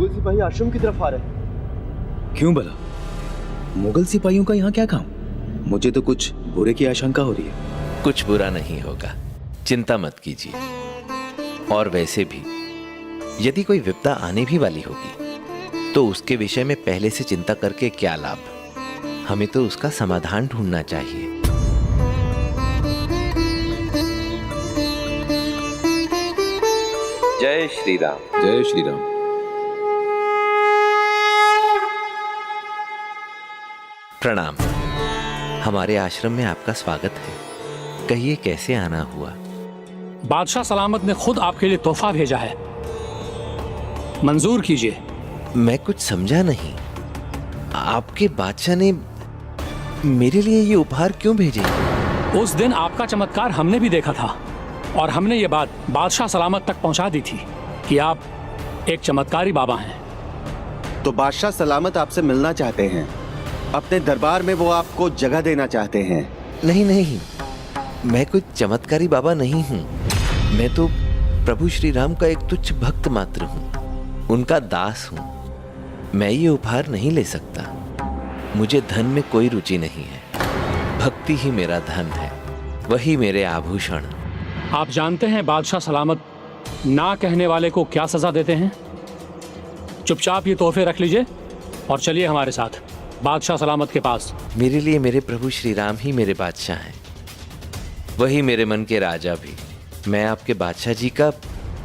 मुगल सिपाही आश्रम की तरफ आ रहे हैं। क्यों भला? मुगल सिपाहियों का यहाँ क्या काम? मुझे तो कुछ बुरे की आशंका हो रही है। कुछ बुरा नहीं होगा, चिंता मत कीजिए। और वैसे भी यदि कोई विपदा आने भी वाली होगी तो उसके विषय में पहले से चिंता करके क्या लाभ? हमें तो उसका समाधान ढूंढना चाहिए। जय श्री राम। जय श्री राम। प्रणाम। हमारे आश्रम में आपका स्वागत है। कहिए कैसे आना हुआ? बादशाह सलामत ने खुद आपके लिए तोहफा भेजा है, मंजूर कीजिए। मैं कुछ समझा नहीं। आपके बादशाह ने मेरे लिए ये उपहार क्यों भेजे? उस दिन आपका चमत्कार हमने भी देखा था और हमने ये बात बादशाह सलामत तक पहुंचा दी थी कि आप एक चमत्कारी बाबा हैं। तो बादशाह सलामत आपसे मिलना चाहते हैं। अपने दरबार में वो आपको जगह देना चाहते हैं। नहीं नहीं, मैं कोई चमत्कारी बाबा नहीं हूँ। मैं तो प्रभु श्री राम का एक तुच्छ भक्त मात्र हूँ, उनका दास हूँ। मैं ये उपहार नहीं ले सकता। मुझे धन में कोई रुचि नहीं है। भक्ति ही मेरा धन है, वही मेरे आभूषण। आप जानते हैं बादशाह सलामत ना कहने वाले को क्या सजा देते हैं? चुपचाप ये तोहफे रख लीजिए और चलिए हमारे साथ बादशाह सलामत के पास। मेरे लिए मेरे प्रभु श्री राम ही मेरे बादशाह हैं, वही मेरे मन के राजा भी। मैं आपके बादशाह जी का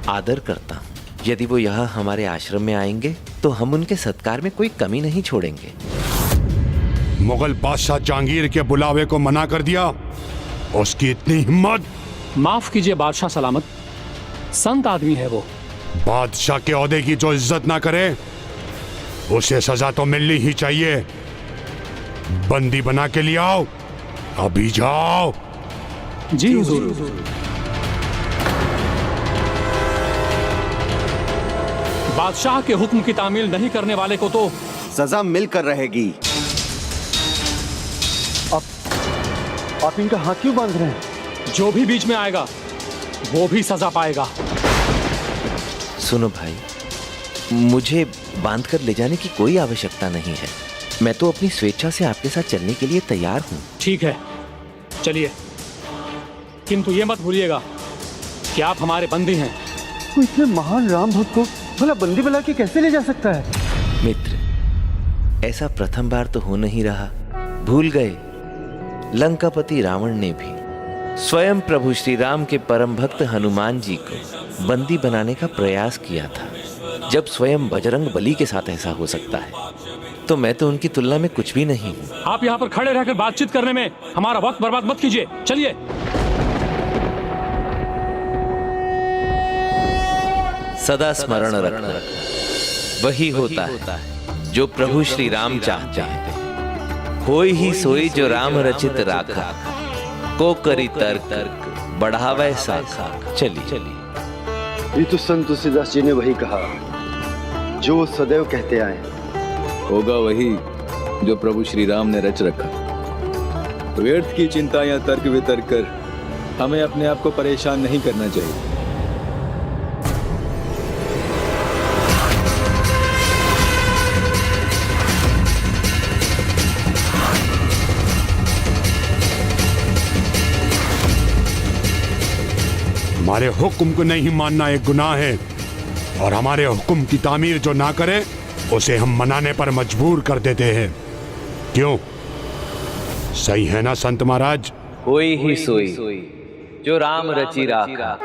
आदर करता हूँ। यदि वो यहाँ हमारे आश्रम में आएंगे तो हम उनके सत्कार में कोई कमी नहीं छोड़ेंगे। मुगल बादशाह जहांगीर के बुलावे को मना कर दिया? उसकी इतनी हिम्मत! माफ कीजिए बादशाह सलामत, संत आदमी है वो। बादशाह के ओहदे की जो इज्जत ना करे उसे सजा तो मिलनी ही चाहिए। बंदी बना के ले आओ, अभी जाओ। जी हुजूर। बादशाह के हुक्म की तामील नहीं करने वाले को तो सजा मिलकर रहेगी। आप इनका हाथ क्यों बांध रहे हैं? जो भी बीच में आएगा वो भी सजा पाएगा। सुनो भाई, मुझे बांध कर ले जाने की कोई आवश्यकता नहीं है। मैं तो अपनी स्वेच्छा से आपके साथ चलने के लिए तैयार हूँ। ठीक है, चलिए, किंतु ये मत भूलिएगा कि आप हमारे बंदी हैं। तो इतने महान राम भक्त को भला बंदी बना के कैसे ले जा सकता है? मित्र, ऐसा प्रथम बार तो हो नहीं रहा। भूल गए, लंकापति रावण ने भी स्वयं प्रभु श्री राम के परम भक्त हनुमान जी को बंदी बनाने का प्रयास किया था। जब स्वयं बजरंग बली के साथ ऐसा हो सकता है तो मैं तो उनकी तुलना में कुछ भी नहीं हूँ। आप यहाँ पर खड़े रहकर बातचीत करने में हमारा वक्त बर्बाद मत कीजिए, चलिए। सदा स्मरण रखना, वही होता है जो प्रभु श्री राम चाहते हैं। होई ही सोई जो राम रचित राखा, को करी तर्क बढ़ावे साखा। चलिए। ये तो संत तुलसीदास जी ने वही कहा जो वो सदैव कहते आए। होगा वही जो प्रभु श्री राम ने रच रखा। व्यर्थ की चिंता या तर्क वितर्क कर हमें अपने आप को परेशान नहीं करना चाहिए। हमारे हुक्म को नहीं मानना एक गुनाह है और हमारे हुक्म की तामीर जो ना करे उसे हम मनाने पर मजबूर कर देते हैं। क्यों? सही है ना संत महाराज? होई ही सोई जो राम रचि राखा,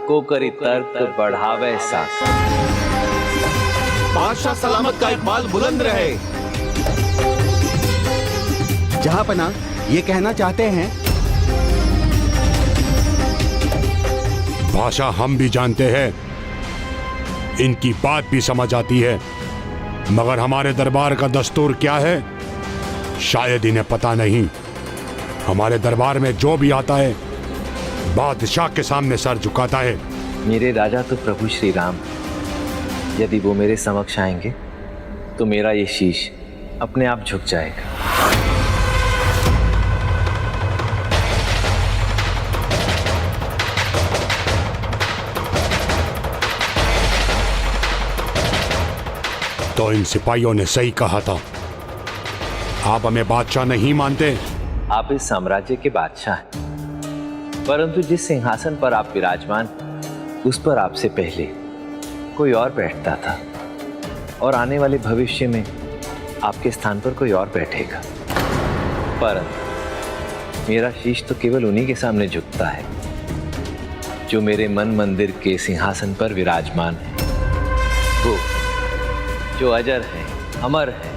को करी तर्क बढ़ावे साखा। बादशाह सलामत का इकबाल बुलंद रहे। जहां पना ये कहना चाहते हैं। भाषा हम भी जानते हैं, इनकी बात भी समझ आती है, मगर हमारे दरबार का दस्तूर क्या है शायद इन्हें पता नहीं। हमारे दरबार में जो भी आता है बादशाह के सामने सर झुकाता है। मेरे राजा तो प्रभु श्री राम, यदि वो मेरे समक्ष आएंगे तो मेरा ये शीश अपने आप झुक जाएगा। तो इन सिपाहियों ने सही कहा था। आप हमें बादशाह नहीं मानते। आप इस साम्राज्य के बादशाह हैं, परंतु जिस सिंहासन पर आप विराजमान, उस पर आपसे पहले कोई और बैठता था, और आने वाले भविष्य में आपके स्थान पर कोई और बैठेगा। परंतु मेरा शीश तो केवल उन्हीं के सामने झुकता है जो मेरे मन मंदिर के सिंहासन पर विराजमान है। वो जो अजर है, अमर है,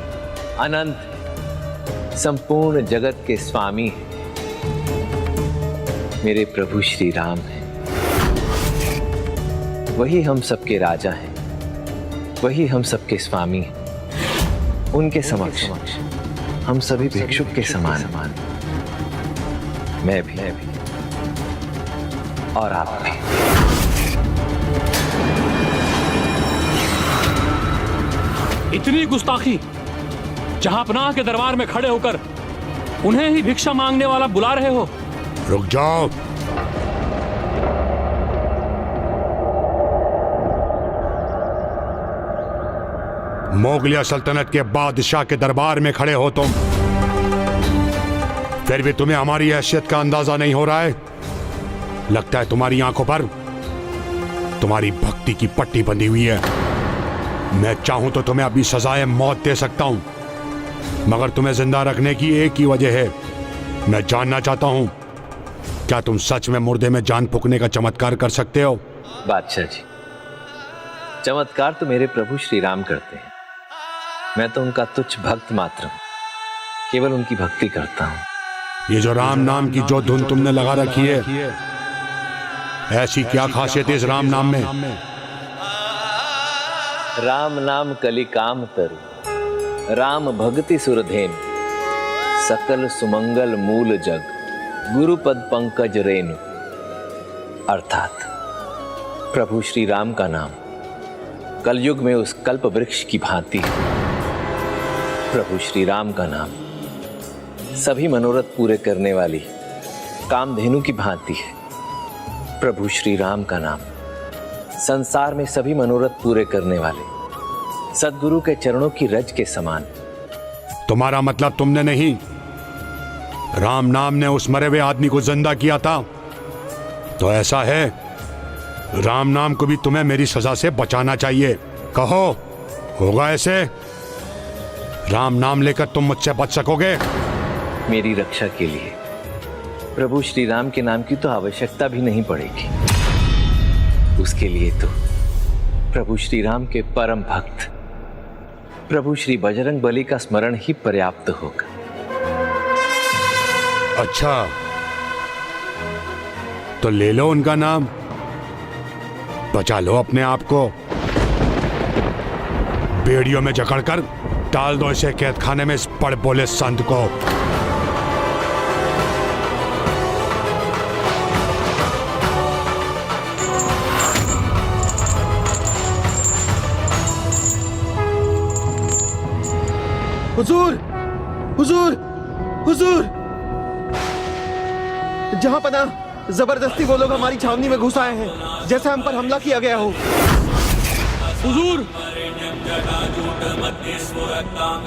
अनंत है, संपूर्ण जगत के स्वामी है, मेरे प्रभु श्री राम हैं। वही हम सबके राजा हैं, वही हम सबके स्वामी हैं। उनके समक्ष हम सभी भिक्षुक के समान मैं भी और आप भी। इतनी गुस्ताखी, जहांपनाह के दरबार में खड़े होकर उन्हें ही भिक्षा मांगने वाला बुला रहे हो। रुक जाओ। मोगलिया सल्तनत के बादशाह के दरबार में खड़े हो तुम, फिर भी तुम्हें हमारी हैसियत का अंदाजा नहीं हो रहा है। लगता है तुम्हारी आंखों पर तुम्हारी भक्ति की पट्टी बंधी हुई है। मैं चाहूं तो तुम्हें अभी सजाए मौत दे सकता हूं, मगर तुम्हें जिंदा रखने की एक ही वजह है। मैं जानना चाहता हूं, क्या तुम सच में मुर्दे में जान फूंकने का चमत्कार कर सकते हो? बादशाह जी, चमत्कार तो मेरे प्रभु श्री राम करते हैं। मैं तो उनका तुच्छ भक्त मात्र हूं, केवल उनकी भक्ति करता हूं। ये जो राम नाम की जो धुन तुमने लगा रखी है, ऐसी क्या खासियत है इस राम नाम में? राम नाम कलि काम तरु, राम भक्ति सुरधेन, सकल सुमंगल मूल जग, गुरुपद पंकज रेणु। अर्थात प्रभु श्री राम का नाम कलयुग में उस कल्प वृक्ष की भांति है। प्रभु श्री राम का नाम सभी मनोरथ पूरे करने वाली कामधेनु की भांति है। प्रभु श्री राम का नाम संसार में सभी मनोरथ पूरे करने वाले सद्गुरु के चरणों की रज के समान। तुम्हारा मतलब तुमने नहीं, राम नाम ने उस मरे हुए आदमी को जिंदा किया था। तो ऐसा है, राम नाम को भी तुम्हें मेरी सजा से बचाना चाहिए। कहो, होगा ऐसे? राम नाम लेकर तुम मुझसे बच सकोगे? मेरी रक्षा के लिए प्रभु श्री राम के नाम की तो आवश्यकता भी नहीं पड़ेगी। उसके लिए तो प्रभु श्री राम के परम भक्त प्रभु श्री बजरंग बली का स्मरण ही पर्याप्त होगा। अच्छा, तो ले लो उनका नाम, बचा लो अपने आप को। बेड़ियों में जकड़कर डाल दो इसे कैदखाने में, इस पड़ बोले संत को। हुजूर, हुजूर, हुजूर! जहां पना, जबरदस्ती वो लोग हमारी छावनी में घुस आए हैं, जैसे हम पर हमला किया गया हो। हुजूर,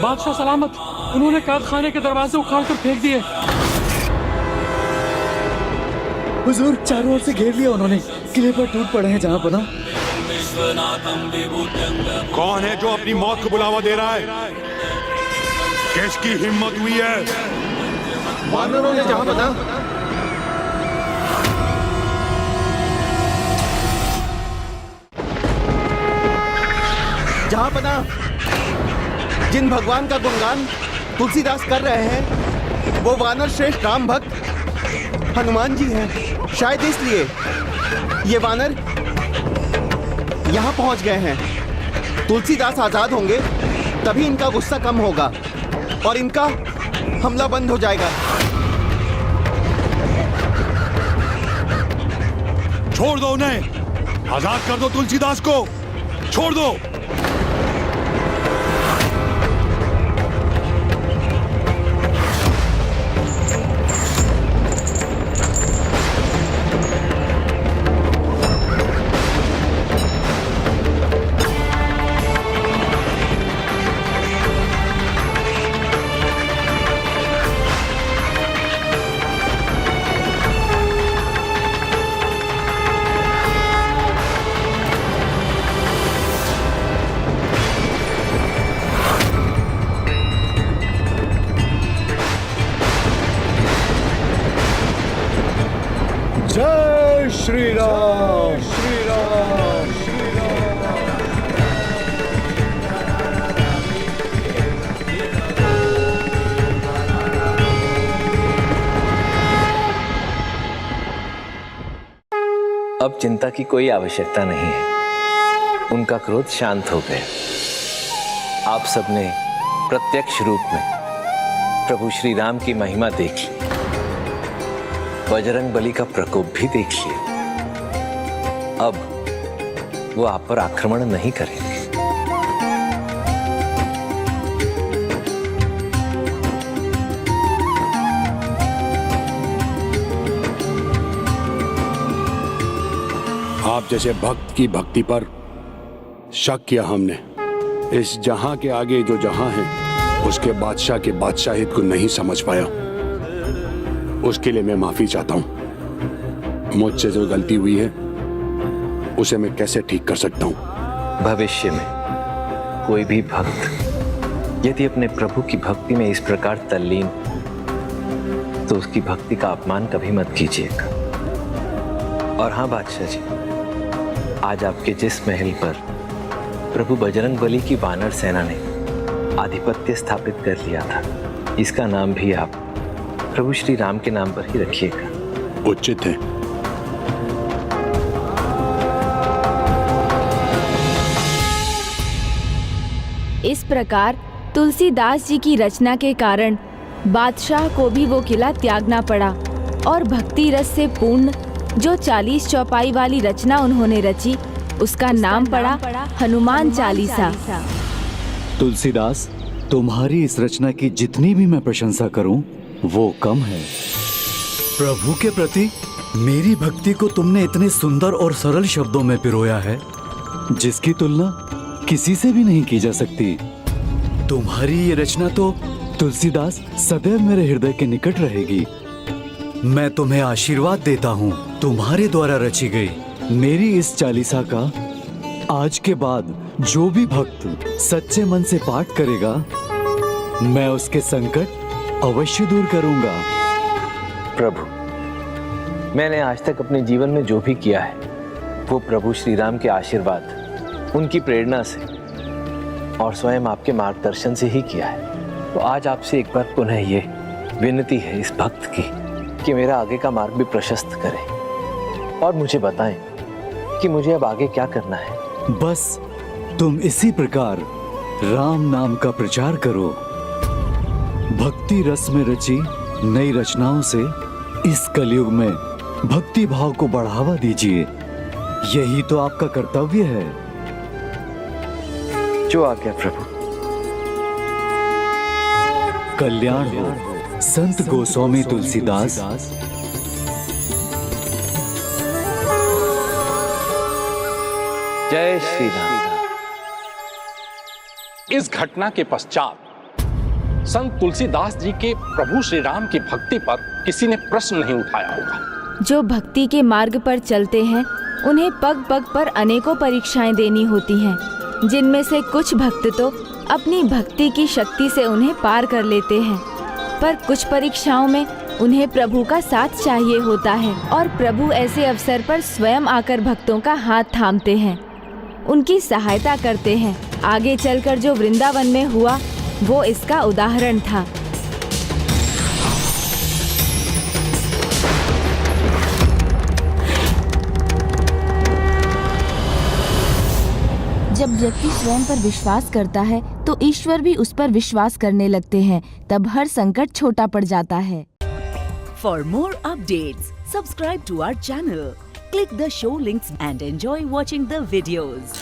बादशाह सलामत, उन्होंने कैद खाने के दरवाजे उखाड़ कर फेंक दिए। हुजूर, चारों ओर से घेर लिया उन्होंने, किले पर टूट पड़े हैं जहां पना। कौन है जो अपनी मौत को बुलावा दे रहा है? किसकी हिम्मत हुई है? वानरों ने जहां पना। जहां पना, जिन भगवान का गुणगान तुलसीदास कर रहे हैं, वो वानर श्रेष्ठ राम भक्त हनुमान जी हैं। शायद इसलिए ये वानर यहाँ पहुंच गए हैं। तुलसीदास आजाद होंगे तभी इनका गुस्सा कम होगा और इनका हमला बंद हो जाएगा। छोड़ दो उन्हें, आजाद कर दो तुलसीदास को, छोड़ दो। चिंता की कोई आवश्यकता नहीं है। उनका क्रोध शांत हो गया। आप सबने प्रत्यक्ष रूप में प्रभु श्री राम की महिमा देख ली, बजरंग बली का प्रकोप भी देख लिया। अब वो आप पर आक्रमण नहीं करेंगे। आप जैसे भक्त की भक्ति पर शक किया हमने। इस जहां के आगे जो जहां है, उसके बादशाह के बादशाहित को नहीं समझ पाया। उसके लिए मैं माफी चाहता हूं। मुझसे जो गलती हुई है उसे मैं कैसे ठीक कर सकता हूं। भविष्य में कोई भी भक्त यदि अपने प्रभु की भक्ति में इस प्रकार तल्लीन, तो उसकी भक्ति का अपमान कभी मत कीजिएगा। और हाँ बादशाह जी, आज आपके जिस महल पर प्रभु बजरंग बली की वानर सेना ने आधिपत्य स्थापित कर लिया था, इसका नाम भी आप प्रभु श्री राम के नाम पर ही रखिएगा। उचित है। इस प्रकार तुलसीदास जी की रचना के कारण बादशाह को भी वो किला त्यागना पड़ा और भक्ति रस से पूर्ण जो 40 चौपाई वाली रचना उन्होंने रची, उसका नाम पड़ा हनुमान चालीसा। तुलसीदास, तुम्हारी इस रचना की जितनी भी मैं प्रशंसा करूं, वो कम है। प्रभु के प्रति मेरी भक्ति को तुमने इतने सुंदर और सरल शब्दों में पिरोया है, जिसकी तुलना किसी से भी नहीं की जा सकती। तुम्हारी ये रचना तो तुलसीदास सदैव मेरे हृदय के निकट रहेगी। मैं तुम्हें आशीर्वाद देता हूँ, तुम्हारे द्वारा रची गई मेरी इस चालीसा का आज के बाद जो भी भक्त सच्चे मन से पाठ करेगा, मैं उसके संकट अवश्य दूर करूंगा। प्रभु, मैंने आज तक अपने जीवन में जो भी किया है वो प्रभु श्री राम के आशीर्वाद, उनकी प्रेरणा से और स्वयं आपके मार्गदर्शन से ही किया है। तो आज आपसे एक बार पुनः ये विनती है इस भक्त की कि मेरा आगे का मार्ग भी प्रशस्त करें और मुझे बताएं कि मुझे अब आगे क्या करना है। बस तुम इसी प्रकार राम नाम का प्रचार करो। भक्ति रस में रची नई रचनाओं से इस कलयुग में भक्ति भाव को बढ़ावा दीजिए। यही तो आपका कर्तव्य है। जो आज्ञा प्रभु। कल्याण हो संत गोस्वामी तुलसीदास। जय श्री राम। इस घटना के पश्चात संत तुलसीदास जी के प्रभु श्री राम की भक्ति पर किसी ने प्रश्न नहीं उठाया होगा। जो भक्ति के मार्ग पर चलते हैं, उन्हें पग पग पर अनेकों परीक्षाएं देनी होती हैं, जिनमें से कुछ भक्त तो अपनी भक्ति की शक्ति से उन्हें पार कर लेते हैं, पर कुछ परीक्षाओं में उन्हें प्रभु का साथ चाहिए होता है और प्रभु ऐसे अवसर पर स्वयं आकर भक्तों का हाथ थामते हैं, उनकी सहायता करते हैं। आगे चलकर जो वृंदावन में हुआ वो इसका उदाहरण था। जब व्यक्ति स्वयं पर विश्वास करता है तो ईश्वर भी उस पर विश्वास करने लगते हैं, तब हर संकट छोटा पड़ जाता है। For more updates, subscribe to our channel, click the show links and enjoy watching the videos.